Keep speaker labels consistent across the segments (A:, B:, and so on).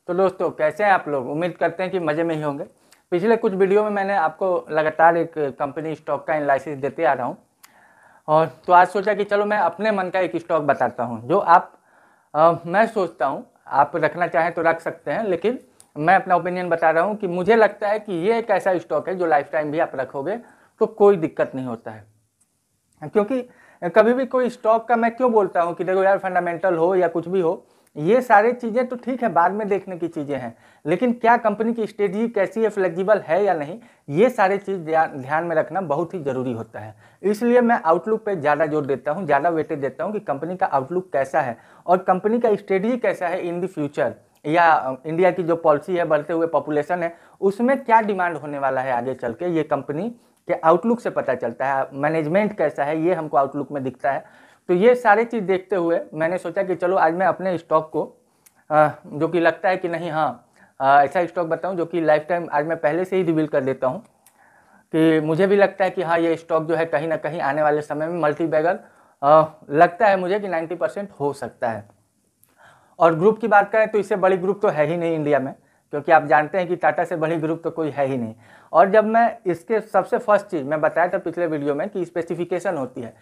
A: तो दोस्तों कैसे हैं आप लोग? उम्मीद करते हैं कि मज़े में ही होंगे। पिछले कुछ वीडियो में मैंने आपको लगातार एक कंपनी स्टॉक का एनालिसिस देते आ रहा हूं, और तो आज सोचा कि चलो मैं अपने मन का एक स्टॉक बताता हूं जो मैं सोचता हूं आप रखना चाहें तो रख सकते हैं, लेकिन मैं अपना ओपिनियन बता रहा हूं कि मुझे लगता है कि ये एक ऐसा स्टॉक है जो लाइफ टाइम भी आप रखोगे तो कोई दिक्कत नहीं होता है। क्योंकि कभी भी कोई स्टॉक का मैं क्यों बोलता हूँ कि देखो यार फंडामेंटल हो या कुछ भी हो, ये सारी चीज़ें तो ठीक है, बाद में देखने की चीज़ें हैं, लेकिन क्या कंपनी की स्ट्रेटजी कैसी है, फ्लेक्सिबल है या नहीं, ये सारी चीज़ ध्यान में रखना बहुत ही ज़रूरी होता है। इसलिए मैं आउटलुक पे ज़्यादा जोर देता हूँ, ज़्यादा वेटेज देता हूँ कि कंपनी का आउटलुक कैसा है और कंपनी का स्ट्रेटजी कैसा है इन द फ्यूचर, या इंडिया की जो पॉलिसी है, बढ़ते हुए पॉपुलेशन है, उसमें क्या डिमांड होने वाला है आगे चल के, ये कंपनी के आउटलुक से पता चलता है। मैनेजमेंट कैसा है ये हमको आउटलुक में दिखता है। तो ये सारी चीज़ देखते हुए मैंने सोचा कि चलो आज मैं अपने स्टॉक को जो कि लगता है कि नहीं, हाँ ऐसा स्टॉक बताऊं जो कि लाइफ टाइम आज मैं पहले से ही रिवील कर देता हूं कि मुझे भी लगता है कि हाँ ये स्टॉक जो है कहीं ना कहीं आने वाले समय में मल्टी बैगर लगता है मुझे कि 90% हो सकता है। और ग्रुप की बात करें तो इससे बड़ी ग्रुप तो है ही नहीं इंडिया में, क्योंकि आप जानते हैं कि टाटा से बड़ी ग्रुप तो कोई है ही नहीं। और जब मैं इसके सबसे फर्स्ट चीज़ मैं बताया था पिछले वीडियो में कि स्पेसिफिकेशन होती है,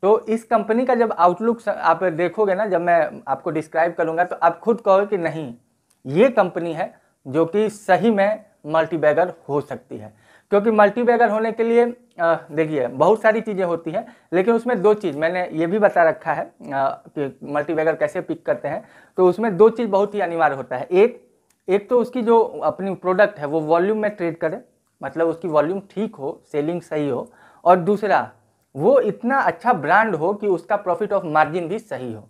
A: तो इस कंपनी का जब आउटलुक आप देखोगे ना, जब मैं आपको डिस्क्राइब करूंगा तो आप खुद कहोगे कि नहीं ये कंपनी है जो कि सही में मल्टी बैगर हो सकती है। क्योंकि मल्टी बैगर होने के लिए देखिए बहुत सारी चीज़ें होती हैं, लेकिन उसमें दो चीज़ मैंने ये भी बता रखा है कि मल्टी बैगर कैसे पिक करते हैं। तो उसमें दो चीज़ बहुत ही अनिवार्य होता है। एक तो उसकी जो अपनी प्रोडक्ट है वो वॉल्यूम में ट्रेड करे, मतलब उसकी वॉल्यूम ठीक हो, सेलिंग सही हो, और दूसरा वो इतना अच्छा ब्रांड हो कि उसका प्रॉफिट ऑफ मार्जिन भी सही हो।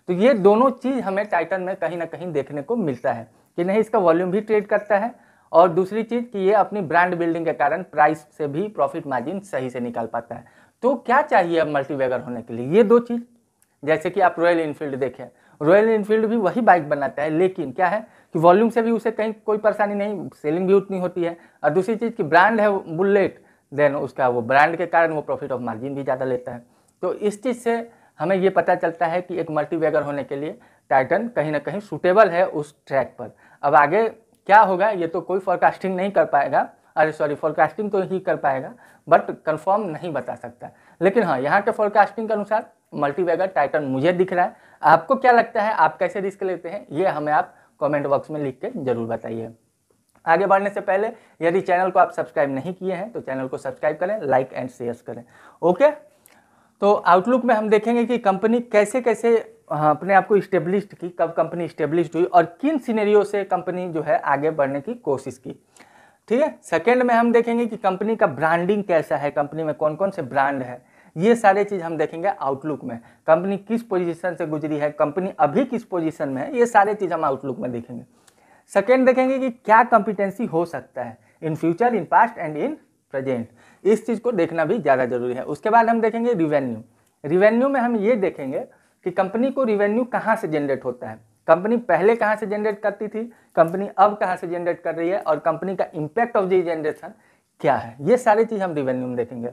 A: तो ये दोनों चीज़ हमें टाइटन में कहीं ना कहीं देखने को मिलता है कि नहीं, इसका वॉल्यूम भी ट्रेड करता है, और दूसरी चीज़ कि ये अपनी ब्रांड बिल्डिंग के कारण प्राइस से भी प्रॉफिट मार्जिन सही से निकाल पाता है। तो क्या चाहिए अब मल्टीवैगर होने के लिए? ये दो चीज़। जैसे कि आप रॉयल इनफील्ड देखें, रॉयल इनफील्ड भी वही बाइक बनाता है, लेकिन क्या है कि वॉल्यूम से भी उसे कहीं कोई परेशानी नहीं, सेलिंग भी उतनी होती है, और दूसरी चीज़ की ब्रांड है बुलेट, देन उसका वो ब्रांड के कारण वो प्रॉफिट ऑफ मार्जिन भी ज़्यादा लेता है। तो इस चीज़ से हमें ये पता चलता है कि एक मल्टीवैगर होने के लिए टाइटन कहीं ना कहीं सूटेबल है उस ट्रैक पर। अब आगे क्या होगा ये तो कोई फोरकास्टिंग नहीं कर पाएगा, अरे सॉरी, फोरकास्टिंग तो ही कर पाएगा बट कंफर्म नहीं बता सकता। लेकिन हाँ, यहाँ के फोरकास्टिंग के अनुसार मल्टीवैगर टाइटन मुझे दिख रहा है। आपको क्या लगता है, आप कैसे रिस्क लेते हैं, ये हमें आप कमेंट बॉक्स में लिख के जरूर बताइए। आगे बढ़ने से पहले यदि चैनल को आप सब्सक्राइब नहीं किए हैं तो चैनल को सब्सक्राइब करें, लाइक एंड शेयर करें। ओके, तो आउटलुक में हम देखेंगे कि कंपनी कैसे कैसे अपने आप को इस्टेब्लिश्ड की, कब कंपनी इस्टेब्लिश्ड हुई और किन सिनेरियो से कंपनी जो है आगे बढ़ने की कोशिश की। ठीक है, सेकंड में हम देखेंगे कि कंपनी का ब्रांडिंग कैसा है, कंपनी में कौन कौन से ब्रांड है, ये सारे चीज़ हम देखेंगे आउटलुक में। कंपनी किस पोजीशन से गुजरी है, कंपनी अभी किस पोजीशन में है, ये सारे चीज़ हम आउटलुक में देखेंगे। सेकेंड देखेंगे कि क्या कॉम्पिटेंसी हो सकता है in future, in past and in present, इस चीज़ को देखना भी ज़्यादा जरूरी है। उसके बाद हम देखेंगे रिवेन्यू। रिवेन्यू में हम ये देखेंगे कि कंपनी को रिवेन्यू कहाँ से जनरेट होता है, कंपनी पहले कहाँ से जनरेट करती थी, कंपनी अब कहाँ से जनरेट कर रही है, और कंपनी का इम्पैक्ट ऑफ दी जनरेशन क्या है, ये सारी चीज़ हम रिवेन्यू में देखेंगे।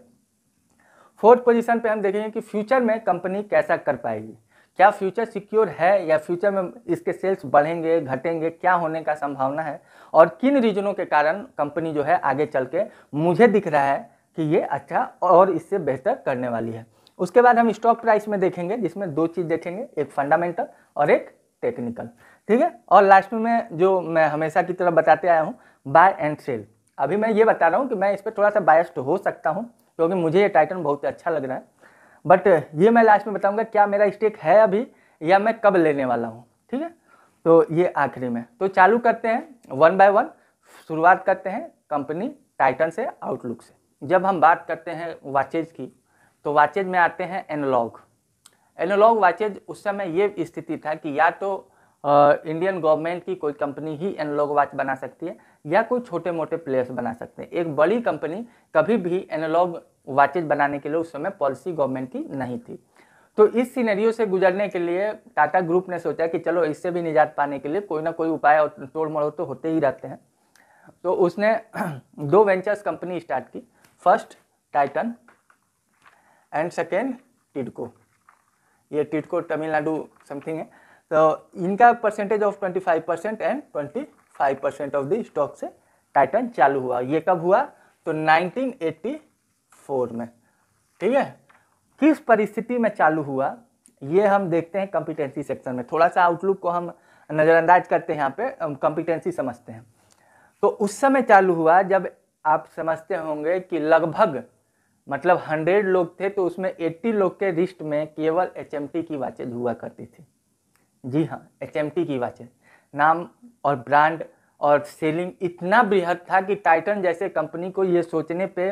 A: फोर्थ पोजीशन पे हम देखेंगे कि फ्यूचर में कंपनी कैसा कर पाएगी, क्या फ्यूचर सिक्योर है या फ्यूचर में इसके सेल्स बढ़ेंगे घटेंगे, क्या होने का संभावना है, और किन रीजनों के कारण कंपनी जो है आगे चल के मुझे दिख रहा है कि ये अच्छा और इससे बेहतर करने वाली है। उसके बाद हम स्टॉक प्राइस में देखेंगे, जिसमें दो चीज़ देखेंगे, एक फंडामेंटल और एक टेक्निकल। ठीक है, और लास्ट में जो मैं हमेशा की तरह बताते आया हूँ, बाय एंड सेल। अभी मैं ये बता रहा हूँ कि मैं इस पर थोड़ा सा बायस्ड हो सकता हूँ क्योंकि मुझे ये टाइटन बहुत अच्छा लग रहा है, बट ये मैं लास्ट में बताऊंगा क्या मेरा स्टेक है अभी या मैं कब लेने वाला हूँ। ठीक है, तो ये आखिरी में। तो चालू करते हैं वन बाय वन, शुरुआत करते हैं कंपनी टाइटन से, आउटलुक से। जब हम बात करते हैं वॉचेज की, तो वॉचेज में आते हैं एनालॉग। एनालॉग वॉचेज उस समय ये स्थिति था कि या तो इंडियन गवर्नमेंट की कोई कंपनी ही एनालॉग वॉच बना सकती है या कोई छोटे मोटे प्लेयर्स बना सकते हैं। एक बड़ी कंपनी कभी भी एनालॉग वॉचेज बनाने के लिए उस समय पॉलिसी गवर्नमेंट की नहीं थी। तो इस सिनेरियो से गुजरने के लिए टाटा ग्रुप ने सोचा कि चलो इससे भी निजात पाने के लिए कोई ना कोई उपाय और तोड़ मरोड़ तो होते ही रहते हैं। तो उसने दो वेंचर्स कंपनी स्टार्ट की, फर्स्ट टाइटन एंड सेकेंड टिडको। ये टिडको तमिलनाडु समथिंग है। तो इनका percentage of 25% and 25% of the stock से टाइटन चालू हुआ। ये कब हुआ? तो 1984 में। ठीक है, किस परिस्थिति में चालू हुआ ये हम देखते हैं कॉम्पिटेंसी सेक्शन में। थोड़ा सा आउटलुक को हम नज़रअंदाज करते हैं, यहाँ पे कॉम्पिटेंसी समझते हैं। तो उस समय चालू हुआ जब आप समझते होंगे कि लगभग मतलब 100 लोग थे, तो उसमें 80 लोग के रिस्ट में केवल HMT की वाचेज हुआ करती थी। जी हाँ, HMT की वाचेज, नाम और ब्रांड और सेलिंग इतना बृहद था कि टाइटन जैसे कंपनी को ये सोचने पे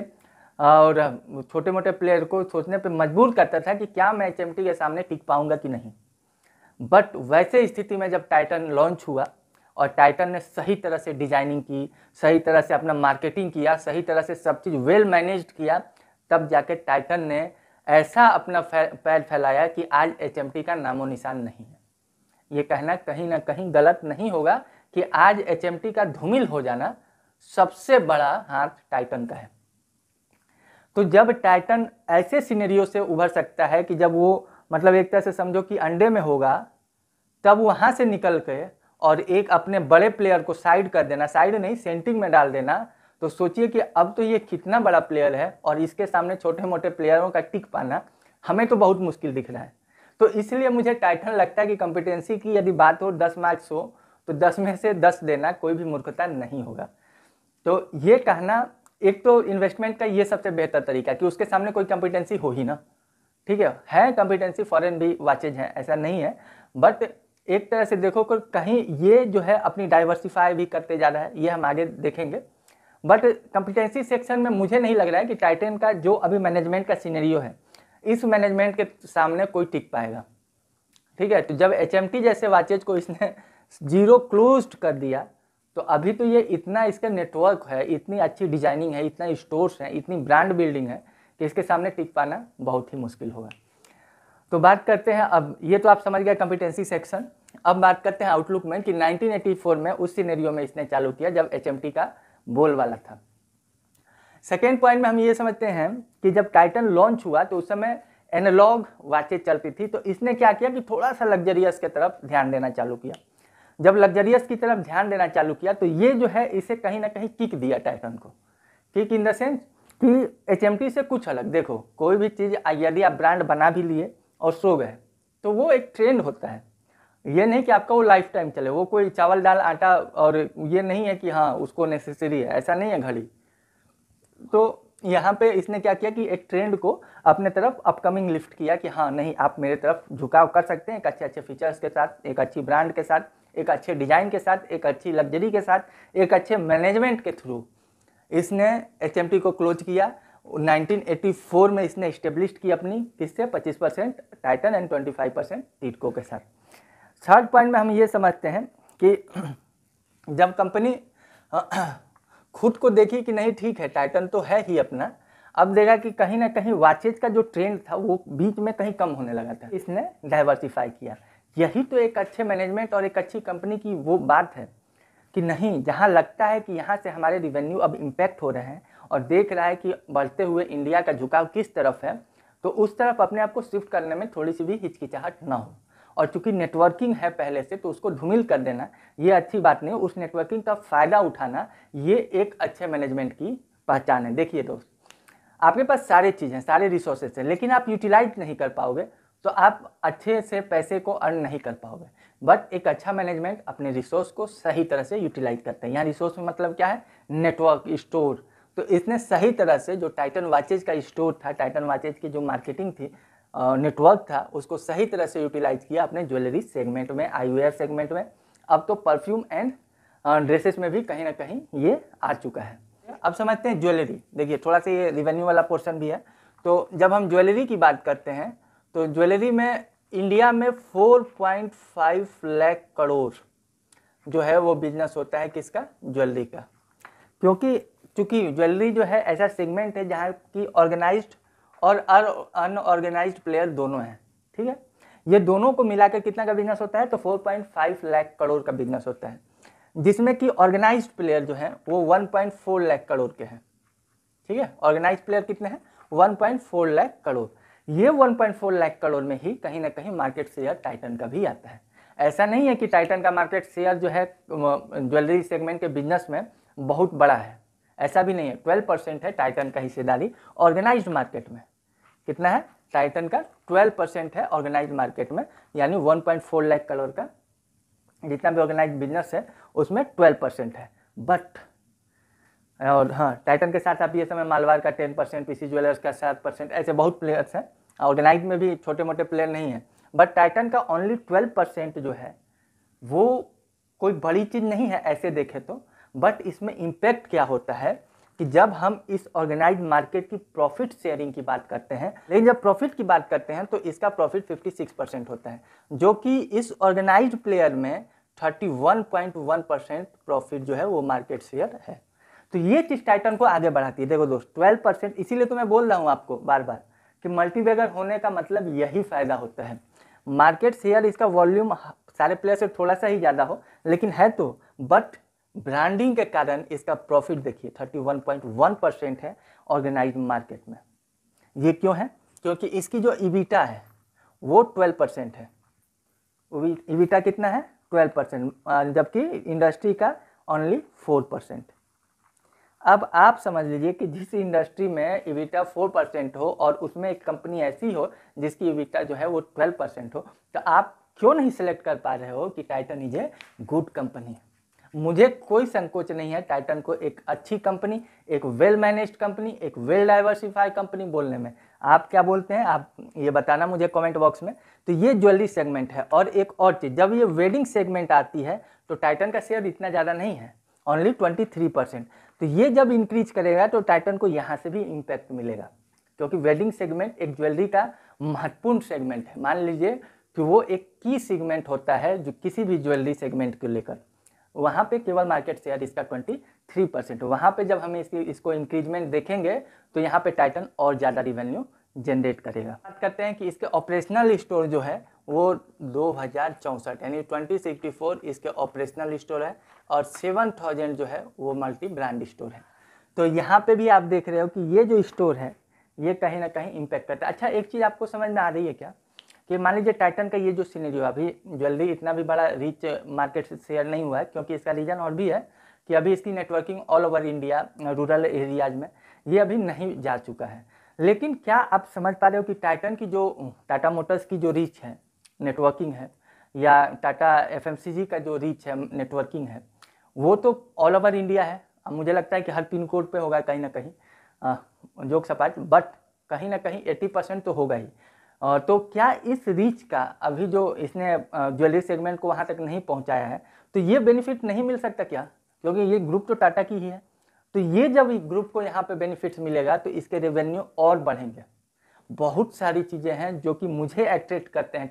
A: और छोटे मोटे प्लेयर को सोचने पे मजबूर करता था कि क्या मैं HMT के सामने टिक पाऊंगा कि नहीं। बट वैसे स्थिति में जब टाइटन लॉन्च हुआ और टाइटन ने सही तरह से डिजाइनिंग की, सही तरह से अपना मार्केटिंग किया, सही तरह से सब चीज़ वेल मैनेज्ड किया, तब जाके टाइटन ने ऐसा अपना पैर फैलाया कि आज HMT का नामो निशान नहीं है। ये कहना कहीं ना कहीं गलत नहीं होगा कि आज HMT का धूमिल हो जाना सबसे बड़ा हाथ टाइटन का है। तो जब टाइटन ऐसे सिनेरियो से उभर सकता है कि जब वो मतलब एक तरह से समझो कि अंडे में होगा, तब वहाँ से निकल के और एक अपने बड़े प्लेयर को साइड कर देना, साइड नहीं सेंटिंग में डाल देना, तो सोचिए कि अब तो ये कितना बड़ा प्लेयर है और इसके सामने छोटे मोटे प्लेयरों का टिक पाना हमें तो बहुत मुश्किल दिख रहा है। तो इसलिए मुझे टाइटन लगता है कि कॉम्पिटेंसी की यदि बात हो 10 मार्क्स हो तो 10 में से 10 देना कोई भी मूर्खता नहीं होगा। तो ये कहना, एक तो इन्वेस्टमेंट का ये सबसे बेहतर तरीका कि उसके सामने कोई कॉम्पिटेंसी हो ही ना। ठीक है कॉम्पिटेंसी, फॉरेन भी वाचेज हैं, ऐसा नहीं है, बट एक तरह से देखो कि कहीं ये जो है अपनी डाइवर्सिफाई भी करते जा रहा है, ये हम आगे देखेंगे। बट कॉम्पिटेंसी सेक्शन में मुझे नहीं लग रहा है कि टाइटन का जो अभी मैनेजमेंट का सिनेरियो है, इस मैनेजमेंट के सामने कोई टिक पाएगा। ठीक है, तो जब HMT जैसे वाचेज को इसने जीरो क्लोज्ड कर दिया, तो अभी तो ये इतना इसका नेटवर्क है, इतनी अच्छी डिजाइनिंग है, इतना स्टोर्स है, इतनी ब्रांड बिल्डिंग है कि इसके सामने टिक पाना बहुत ही मुश्किल होगा। तो बात करते हैं, अब ये तो आप समझ गए कॉम्पिटेंसी सेक्शन। अब बात करते हैं आउटलुक में कि 1984 में उस सिनेरियो में इसने चालू किया जब HMT का बोलबाला था। सेकेंड पॉइंट में हम ये समझते हैं कि जब टाइटन लॉन्च हुआ तो उस समय एनालॉग वाचेज चलती थी, तो इसने क्या किया कि थोड़ा सा लग्जरियस की तरफ ध्यान देना चालू किया। जब लग्जरियस की तरफ ध्यान देना चालू किया तो ये जो है इसे कहीं ना कहीं किक दिया टाइटन को। किक इन द सेंस कि HMT से कुछ अलग। देखो, कोई भी चीज़ यदि आप ब्रांड बना भी लिए और सो गए तो वो एक ट्रेंड होता है, ये नहीं कि आपका वो लाइफ टाइम चले। वो कोई चावल दाल आटा और ये नहीं है कि हाँ उसको नेसेसरी है, ऐसा नहीं है घड़ी। तो यहाँ पे इसने क्या किया कि एक ट्रेंड को अपने तरफ अपकमिंग लिफ्ट किया कि हाँ नहीं, आप मेरे तरफ झुकाव कर सकते हैं एक अच्छे अच्छे फीचर्स के साथ, एक अच्छी ब्रांड के साथ, एक अच्छे डिजाइन के साथ, एक अच्छी लग्जरी के साथ, एक अच्छे मैनेजमेंट के थ्रू इसने HMT को क्लोज किया। 1984 में इसने इस्टेब्लिश की अपनी, किससे? 25% टाइटन एंड 25% टिडको के साथ। थर्ड पॉइंट में हम ये समझते हैं कि जब कंपनी खुद को देखी कि नहीं ठीक है टाइटन तो है ही अपना, अब देखा कि कहीं ना कहीं वाचेज का जो ट्रेंड था वो बीच में कहीं कम होने लगा था, इसने डाइवर्सिफाई किया। यही तो एक अच्छे मैनेजमेंट और एक अच्छी कंपनी की वो बात है कि नहीं, जहाँ लगता है कि यहाँ से हमारे रिवेन्यू अब इम्पैक्ट हो रहे हैं और देख रहा है कि बढ़ते हुए इंडिया का झुकाव किस तरफ है, तो उस तरफ अपने आप को शिफ्ट करने में थोड़ी सी भी हिचकिचाहट ना हो। और चूंकि नेटवर्किंग है पहले से, तो उसको धूमिल कर देना ये अच्छी बात नहीं, उस नेटवर्किंग का फ़ायदा उठाना ये एक अच्छे मैनेजमेंट की पहचान है। देखिए दोस्त, आपके पास सारी चीज़ हैं, सारे रिसोर्सेज हैं, लेकिन आप यूटिलाइज नहीं कर पाओगे तो आप अच्छे से पैसे को अर्न नहीं कर पाओगे। बट एक अच्छा मैनेजमेंट अपने रिसोर्स को सही तरह से यूटिलाइज करते हैं। यहाँ रिसोर्स में मतलब क्या है? Network, store. तो इसने सही तरह से जो टाइटन वाचेज का स्टोर था, टाइटन वाचेज की जो मार्केटिंग थी, नेटवर्क था, उसको सही तरह से यूटिलाइज किया अपने ज्वेलरी सेगमेंट में, आईवेयर सेगमेंट में। अब तो परफ्यूम एंड ड्रेसेस में भी कहीं ना कहीं ये आ चुका है। अब समझते हैं ज्वेलरी। देखिए, थोड़ा सा ये रिवेन्यू वाला पोर्शन भी है। तो जब हम ज्वेलरी की बात करते हैं तो ज्वेलरी में इंडिया में 4.5 लाख करोड़ जो है वो बिजनेस होता है, किसका? ज्वेलरी का। क्योंकि ज्वेलरी जो है ऐसा सेगमेंट है जहाँ की ऑर्गेनाइज्ड और अनऑर्गेनाइज्ड प्लेयर दोनों हैं। ठीक है, ये दोनों को मिलाकर कितना का बिजनेस होता है? तो 4.5 लाख करोड़ का बिजनेस होता है, जिसमें कि ऑर्गेनाइज्ड प्लेयर जो हैं वो 1.4 लाख करोड़ के हैं। ठीक है, ऑर्गेनाइज्ड प्लेयर कितने हैं? 1.4 लाख करोड़। ये 1.4 लाख करोड़ में ही कहीं ना कहीं मार्केट शेयर टाइटन का भी आता है। ऐसा नहीं है कि टाइटन का मार्केट शेयर जो है ज्वेलरी सेगमेंट के बिजनेस में बहुत बड़ा है, ऐसा भी नहीं है। 12% है टाइटन का हिस्सेदारी ऑर्गेनाइज्ड मार्केट में। कितना है? टाइटन का 12% है ऑर्गेनाइज्ड मार्केट में, यानी 1.4 लाख करोड़ का जितना भी ऑर्गेनाइज्ड बिजनेस है उसमें 12% है। बट और हाँ, टाइटन के साथ आप ये समय मालवार का 10%, पीसी ज्वेलर्स का 7%, ऐसे बहुत प्लेयर्स हैं। ऑर्गेनाइज में भी छोटे मोटे प्लेयर नहीं है, बट टाइटन का ओनली 12% जो है वो कोई बड़ी चीज़ नहीं है ऐसे देखें तो। बट इसमें इम्पैक्ट क्या होता है कि जब हम इस ऑर्गेनाइज मार्केट की प्रॉफिट शेयरिंग की बात करते हैं, लेकिन जब प्रॉफिट की बात करते हैं तो इसका प्रॉफिट 56% होता है, जो कि इस ऑर्गेनाइज प्लेयर में 31.1% प्रॉफिट जो है वो मार्केट शेयर है। तो ये चीज़ टाइटन को आगे बढ़ाती है। देखो दोस्त, 12%, इसीलिए तो मैं बोल रहा हूँ आपको बार बार कि मल्टीबैगर होने का मतलब यही फायदा होता है। मार्केट शेयर इसका वॉल्यूम सारे प्लेयर से थोड़ा सा ही ज़्यादा हो, लेकिन है तो, बट ब्रांडिंग के कारण इसका प्रॉफिट देखिए 31.1% है ऑर्गेनाइज्ड मार्केट में। ये क्यों है? क्योंकि इसकी जो ईबिटा है वो 12% है। ईबिटा कितना है? 12%, जबकि इंडस्ट्री का ओनली 4%। अब आप समझ लीजिए कि जिस इंडस्ट्री में ईबिटा 4% हो और उसमें एक कंपनी ऐसी हो जिसकी ईबिटा जो है वो 12% हो, तो आप क्यों नहीं सिलेक्ट कर पा रहे हो कि Titan is a good company. मुझे कोई संकोच नहीं है टाइटन को एक अच्छी कंपनी, एक वेल मैनेज्ड कंपनी, एक वेल डाइवर्सिफाइड कंपनी बोलने में। आप क्या बोलते हैं आप ये बताना मुझे कमेंट बॉक्स में। तो ये ज्वेलरी सेगमेंट है। और एक और चीज़, जब ये वेडिंग सेगमेंट आती है तो टाइटन का शेयर इतना ज़्यादा नहीं है, ओनली 23%। तो ये जब इंक्रीज करेगा तो टाइटन को यहाँ से भी इम्पैक्ट मिलेगा, क्योंकि वेडिंग सेगमेंट एक ज्वेलरी का महत्वपूर्ण सेगमेंट है। मान लीजिए कि वो एक की सेगमेंट होता है जो किसी भी ज्वेलरी सेगमेंट को लेकर, वहाँ पे केवल मार्केट शेयर इसका 23%। वहाँ पे जब हम इसको इंक्रीजमेंट देखेंगे तो यहाँ पे टाइटन और ज़्यादा रिवेन्यू जनरेट करेगा। बात करते हैं कि इसके ऑपरेशनल स्टोर जो है वो 2064 यानी 2064 इसके ऑपरेशनल स्टोर है और 7000 जो है वो मल्टी ब्रांड स्टोर है। तो यहाँ पे भी आप देख रहे हो कि ये जो स्टोर है ये कहीं ना कहीं इम्पैक्ट करता है। अच्छा, एक चीज़ आपको समझ में आ रही है क्या कि मान लीजिए टाइटन का ये जो सिनेरियो, अभी ज्वेलरी इतना भी बड़ा रीच मार्केट से शेयर नहीं हुआ है, क्योंकि इसका रीज़न और भी है कि अभी इसकी networking all over India rural areas में ये अभी नहीं जा चुका है। लेकिन क्या आप समझ पा रहे हो कि टाइटन की जो टाटा मोटर्स की जो रीच है, नेटवर्किंग है, या टाटा FMCG का जो रीच है, नेटवर्किंग है, वो तो ऑल ओवर इंडिया है। अब मुझे लगता है कि हर पिन कोड पे होगा कहीं ना कहीं, जोक सपाट, बट कहीं ना कहीं 80% तो होगा ही। तो क्या इस रीच का अभी जो इसने ज्वेलरी सेगमेंट को वहाँ तक नहीं पहुँचाया है, तो ये बेनिफिट नहीं मिल सकता क्या? क्योंकि ये ग्रुप तो टाटा की ही है। तो ये जब ग्रुप को यहाँ पे बेनिफिट्स मिलेगा तो इसके रेवेन्यू और बढ़ेंगे। बहुत सारी चीज़ें हैं जो कि मुझे अट्रैक्ट करते हैं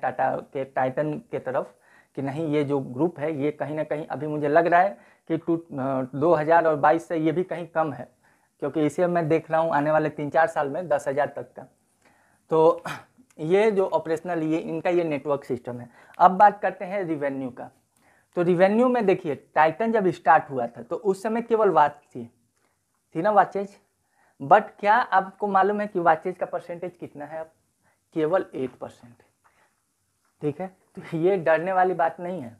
A: टाइटन के तरफ कि नहीं, ये जो ग्रुप है ये कहीं ना कहीं अभी मुझे लग रहा है कि 2022 से ये भी कहीं कम है, क्योंकि इसे मैं देख रहा हूँ आने वाले 3-4 साल में 10,000 तक का। तो ये जो ऑपरेशनल ये इनका ये नेटवर्क सिस्टम है। अब बात करते हैं रिवेन्यू का। तो रिवेन्यू में देखिए, टाइटन जब स्टार्ट हुआ था तो उस समय केवल वॉच थी ना, वॉचेज। बट क्या आपको मालूम है कि वॉचेज का परसेंटेज कितना है अब? केवल 8%। ठीक है, तो ये डरने वाली बात नहीं है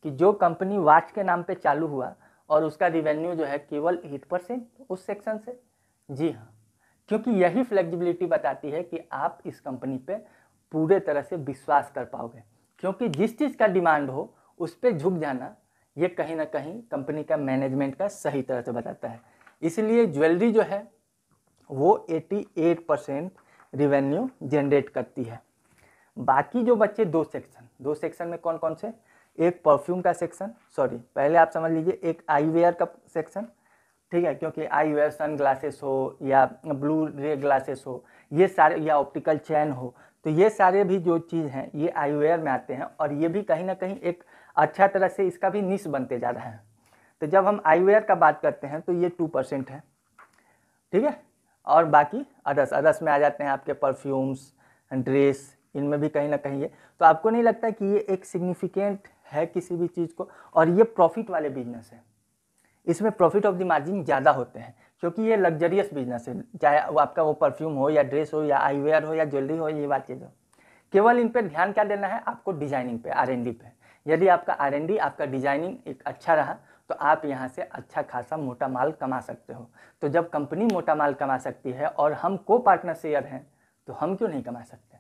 A: कि जो कंपनी वॉच के नाम पे चालू हुआ और उसका रिवेन्यू जो है केवल 8% उस सेक्शन से। जी हाँ, क्योंकि यही फ्लेक्सिबिलिटी बताती है कि आप इस कंपनी पे पूरे तरह से विश्वास कर पाओगे, क्योंकि जिस चीज़ का डिमांड हो उस पर झुक जाना ये कहीं ना कहीं कंपनी का मैनेजमेंट का सही तरह से बताता है। इसलिए ज्वेलरी जो है वो 88% रिवेन्यू जनरेट करती है। बाकी जो बच्चे दो सेक्शन में कौन कौन से? एक परफ्यूम का सेक्शन, सॉरी पहले आप समझ लीजिए, एक आईवेयर का सेक्शन। ठीक है, क्योंकि आईवेयर सन ग्लासेस हो या ब्लू रे ग्लासेस हो, ये सारे, या ऑप्टिकल चैन हो, तो ये सारे भी जो चीज़ हैं ये आईवेयर में आते हैं और ये भी कहीं ना कहीं एक अच्छा तरह से इसका भी निश बनते जा रहा है। तो जब हम आईवेयर का बात करते हैं तो ये 2% है। ठीक है, और बाकी अदर्स में आ जाते हैं आपके परफ्यूम्स, ड्रेस, इनमें भी कहीं ना कहीं ये। तो आपको नहीं लगता कि ये एक सिग्निफिकेंट है किसी भी चीज़ को? और ये प्रॉफिट वाले बिजनेस है, इसमें प्रॉफिट ऑफ द मार्जिन ज़्यादा होते हैं, क्योंकि ये लग्जरियस बिजनेस है। चाहे वो आपका वो परफ्यूम हो या ड्रेस हो या आईवेयर हो या ज्वेलरी हो, ये बात चीज़ हो, केवल इन पर ध्यान क्या देना है आपको? डिजाइनिंग पे, R&D पे। यदि आपका R&D, आपका डिजाइनिंग एक अच्छा रहा तो आप यहाँ से अच्छा खासा मोटा माल कमा सकते हो। तो जब कंपनी मोटा माल कमा सकती है और हम को पार्टनर शेयर हैं तो हम क्यों नहीं कमा सकते?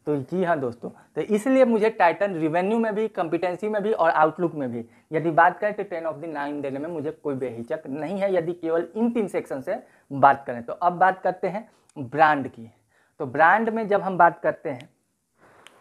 A: तो जी हाँ दोस्तों, तो इसलिए मुझे टाइटन रिवेन्यू में भी, कॉम्पिटेंसी में भी और आउटलुक में भी यदि बात करें तो 10 ऑफ द 9 देने में मुझे कोई बेहिचक नहीं है, यदि केवल इन 3 सेक्शन से बात करें। तो अब बात करते हैं ब्रांड की। तो ब्रांड में जब हम बात करते हैं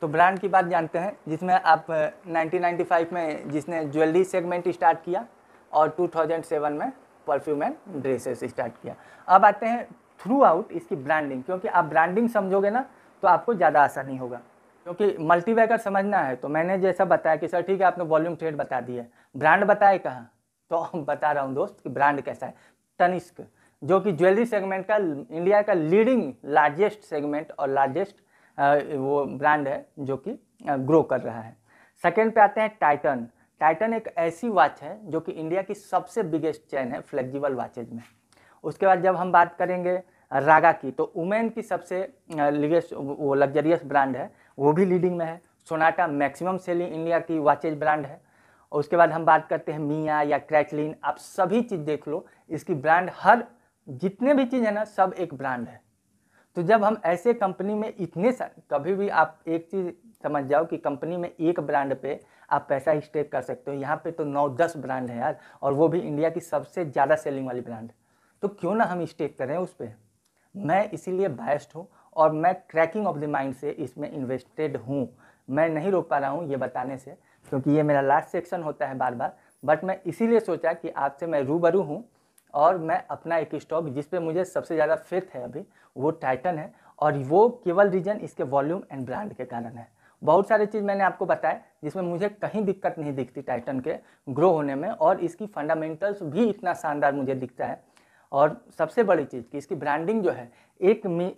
A: तो ब्रांड की बात जानते हैं, जिसमें आप 1995 में जिसने ज्वेलरी सेगमेंट स्टार्ट किया और 2007 में परफ्यूम एंड ड्रेसेस स्टार्ट किया। अब आते हैं थ्रू आउट इसकी ब्रांडिंग, क्योंकि आप ब्रांडिंग समझोगे ना तो आपको ज़्यादा आसानी होगा, क्योंकि मल्टीबैगर समझना है। तो मैंने जैसा बताया कि सर ठीक है आपने वॉल्यूम ट्रेड बता दिया, ब्रांड बताए कहाँ, तो बता रहा हूँ दोस्त कि ब्रांड कैसा है। तनिष्क, जो कि ज्वेलरी सेगमेंट का इंडिया का लीडिंग लार्जेस्ट सेगमेंट और लार्जेस्ट वो ब्रांड है जो कि ग्रो कर रहा है। सेकेंड पे आते हैं टाइटन। टाइटन एक ऐसी वॉच है जो कि इंडिया की सबसे बिगेस्ट चेन है फ्लेक्सिबल वॉचेज में। उसके बाद जब हम बात करेंगे रागा की, तो वुमेन की सबसे लिगेस्ट वो लग्जरियस ब्रांड है, वो भी लीडिंग में है। सोनाटा मैक्सिमम सेलिंग इंडिया की वॉचेज ब्रांड है। और उसके बाद हम बात करते हैं मिया या क्रैकलिन, आप सभी चीज़ देख लो, इसकी ब्रांड हर जितने भी चीज़ है ना सब एक ब्रांड है। तो जब हम ऐसे कंपनी में इतने कभी भी आप एक चीज़ समझ जाओ कि कंपनी में एक ब्रांड पे आप पैसा स्टेक कर सकते हो। यहाँ पे तो 9-10 ब्रांड है यार, और वो भी इंडिया की सबसे ज़्यादा सेलिंग वाली ब्रांड। तो क्यों ना हम स्टेक करें उस पर। मैं इसीलिए बायस्ड हूँ और मैं क्रैकिंग ऑफ द माइंड से इसमें इन्वेस्टेड हूँ। मैं नहीं रोक पा रहा हूँ ये बताने से, क्योंकि ये मेरा लास्ट सेक्शन होता है बार बार, बट मैं इसीलिए सोचा कि आपसे मैं रूबरू हूँ और मैं अपना एक स्टॉक जिस पे मुझे सबसे ज़्यादा फेथ है अभी वो टाइटन है, और वो केवल रीजन इसके वॉल्यूम एंड ब्रांड के कारण है। बहुत सारे चीज़ मैंने आपको बताया जिसमें मुझे कहीं दिक्कत नहीं दिखती टाइटन के ग्रो होने में, और इसकी फंडामेंटल्स भी इतना शानदार मुझे दिखता है। और सबसे बड़ी चीज़ कि इसकी ब्रांडिंग जो है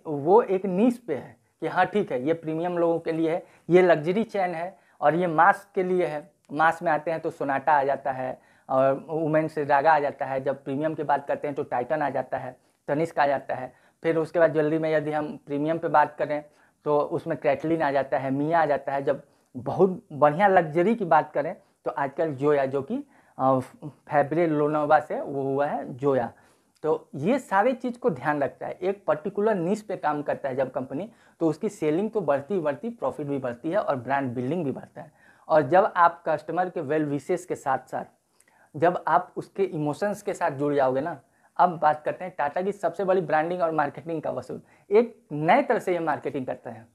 A: वो एक नीश पे है कि हाँ ठीक है ये प्रीमियम लोगों के लिए है, ये लग्जरी चैन है, और ये मास के लिए है। मास में आते हैं तो सोनाटा आ जाता है, और वुमेन से रागा आ जाता है। जब प्रीमियम की बात करते हैं तो टाइटन आ जाता है, तनिष्क आ जाता है। फिर उसके बाद ज्वेलरी में यदि हम प्रीमियम पे बात करें तो उसमें क्रैकलिन आ जाता है, मिया आ जाता है। जब बहुत बढ़िया लग्जरी की बात करें तो आजकल जोया, जो कि फैब्रे लोनोवा से वो हुआ है जोया। तो ये सारे चीज़ को ध्यान रखता है, एक पर्टिकुलर निश पे काम करता है जब कंपनी, तो उसकी सेलिंग तो बढ़ती बढ़ती, प्रॉफिट भी बढ़ती है और ब्रांड बिल्डिंग भी बढ़ता है। और जब आप कस्टमर के वेल विशेस के साथ साथ जब आप उसके इमोशंस के साथ जुड़ जाओगे ना। अब बात करते हैं टाटा की सबसे बड़ी ब्रांडिंग और मार्केटिंग का वसूल, एक नए तरह से ये मार्केटिंग करता है।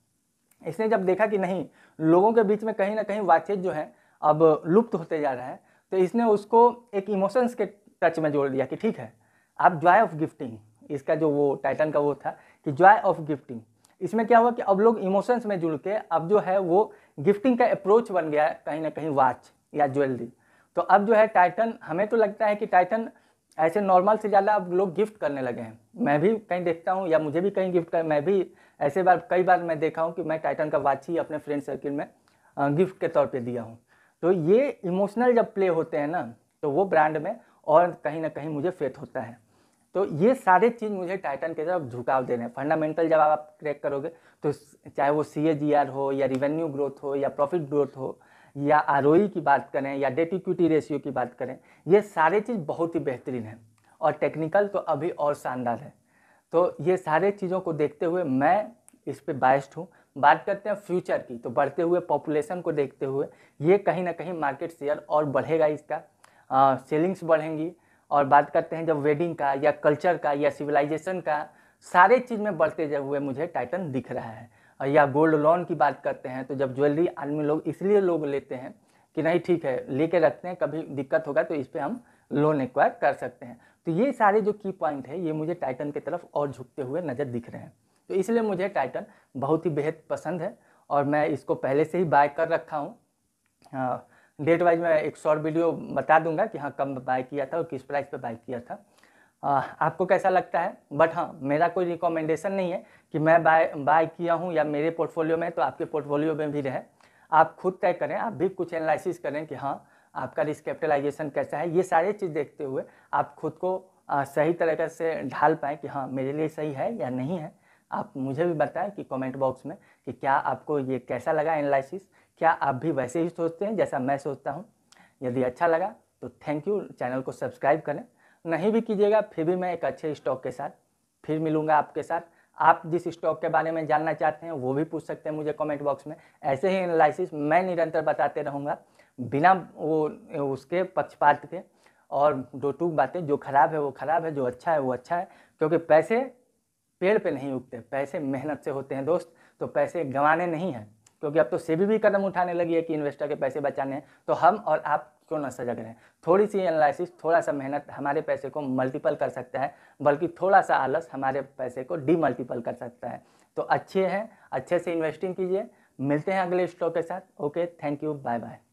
A: इसने जब देखा कि नहीं लोगों के बीच में कहीं ना कहीं वॉचेज जो है अब लुप्त होते जा रहा है, तो इसने उसको एक इमोशंस के टच में जोड़ दिया कि ठीक है आप जॉय ऑफ गिफ्टिंग, इसका जो वो टाइटन का वो था कि जॉय ऑफ गिफ्टिंग, इसमें क्या हुआ कि अब लोग इमोशंस में जुड़ के अब जो है वो गिफ्टिंग का अप्रोच बन गया है कहीं ना कहीं वॉच या ज्वेलरी। तो अब जो है टाइटन, हमें तो लगता है कि टाइटन ऐसे नॉर्मल से ज़्यादा अब लोग गिफ्ट करने लगे हैं। मैं भी कहीं देखता हूँ या मुझे भी कहीं गिफ्ट कर, मैं भी ऐसे बार कई बार मैं देखा हूँ कि मैं टाइटन का वॉच ही अपने फ्रेंड सर्किल में गिफ्ट के तौर पे दिया हूँ। तो ये इमोशनल जब प्ले होते हैं ना तो वो ब्रांड में और कहीं ना कहीं मुझे फेथ होता है। तो ये सारे चीज़ मुझे टाइटन के तरफ झुकाव दे रहे हैं। फंडामेंटल जब आप क्रैक करोगे तो चाहे वो CAGR हो या रिवेन्यू ग्रोथ हो या प्रॉफिट ग्रोथ हो या ROE की बात करें या डेट इक्विटी रेशियो की बात करें, ये सारे चीज़ बहुत ही बेहतरीन है और टेक्निकल तो अभी और शानदार है। तो ये सारे चीज़ों को देखते हुए मैं इस पे बायस्ड हूँ। बात करते हैं फ्यूचर की, तो बढ़ते हुए पॉपुलेशन को देखते हुए ये कहीं ना कहीं मार्केट शेयर और बढ़ेगा, इसका सेलिंग्स बढ़ेंगी। और बात करते हैं जब वेडिंग का या कल्चर का या सिविलाइजेशन का, सारे चीज़ में बढ़ते हुए मुझे टाइटन दिख रहा है। या गोल्ड लोन की बात करते हैं तो जब ज्वेलरी आदमी लोग इसलिए लोग लेते हैं कि नहीं ठीक है लेके रखते हैं, कभी दिक्कत होगा तो इस पर हम लोन एक्वायर कर सकते हैं। तो ये सारे जो की पॉइंट है ये मुझे टाइटन की तरफ और झुकते हुए नज़र दिख रहे हैं। तो इसलिए मुझे टाइटन बहुत ही बेहद पसंद है और मैं इसको पहले से ही बाय कर रखा हूँ। डेट वाइज मैं एक शॉर्ट वीडियो बता दूंगा कि हाँ कब बाय किया था और किस प्राइस पे बाय किया था। आपको कैसा लगता है? बट हाँ मेरा कोई रिकमेंडेशन नहीं है कि मैं बाय किया हूँ या मेरे पोर्टफोलियो में तो आपके पोर्टफोलियो में भी रहे। आप खुद तय करें, आप भी कुछ एनालिसिस करें कि हाँ आपका रिस्क कैपिटलाइजेशन कैसा है। ये सारे चीज़ देखते हुए आप खुद को सही तरीके से ढाल पाएँ कि हाँ मेरे लिए सही है या नहीं है। आप मुझे भी बताएं कि कमेंट बॉक्स में कि क्या आपको ये कैसा लगा एनालिसिस, क्या आप भी वैसे ही सोचते हैं जैसा मैं सोचता हूँ? यदि अच्छा लगा तो थैंक यू, चैनल को सब्सक्राइब करें। नहीं भी कीजिएगा फिर भी मैं एक अच्छे स्टॉक के साथ फिर मिलूँगा आपके साथ। आप जिस स्टॉक के बारे में जानना चाहते हैं वो भी पूछ सकते हैं मुझे कमेंट बॉक्स में। ऐसे ही एनालिसिस मैं निरंतर बताते रहूँगा, बिना वो उसके पक्षपात के, और दो टूक बातें, जो खराब है वो खराब है, जो अच्छा है वो अच्छा है। क्योंकि पैसे पेड़ पे नहीं उगते, पैसे मेहनत से होते हैं दोस्त। तो पैसे गंवाने नहीं हैं, क्योंकि अब तो सेबी भी कदम उठाने लगी है कि इन्वेस्टर के पैसे बचाने हैं। तो हम और आप क्यों ना सजग रहें? थोड़ी सी एनालिसिस, थोड़ा सा मेहनत हमारे पैसे को मल्टीपल कर सकता है, बल्कि थोड़ा सा आलस हमारे पैसे को डीमल्टीपल कर सकता है। तो अच्छे हैं, अच्छे से इन्वेस्टिंग कीजिए। मिलते हैं अगले स्टॉक के साथ। Okay, thank you, bye bye.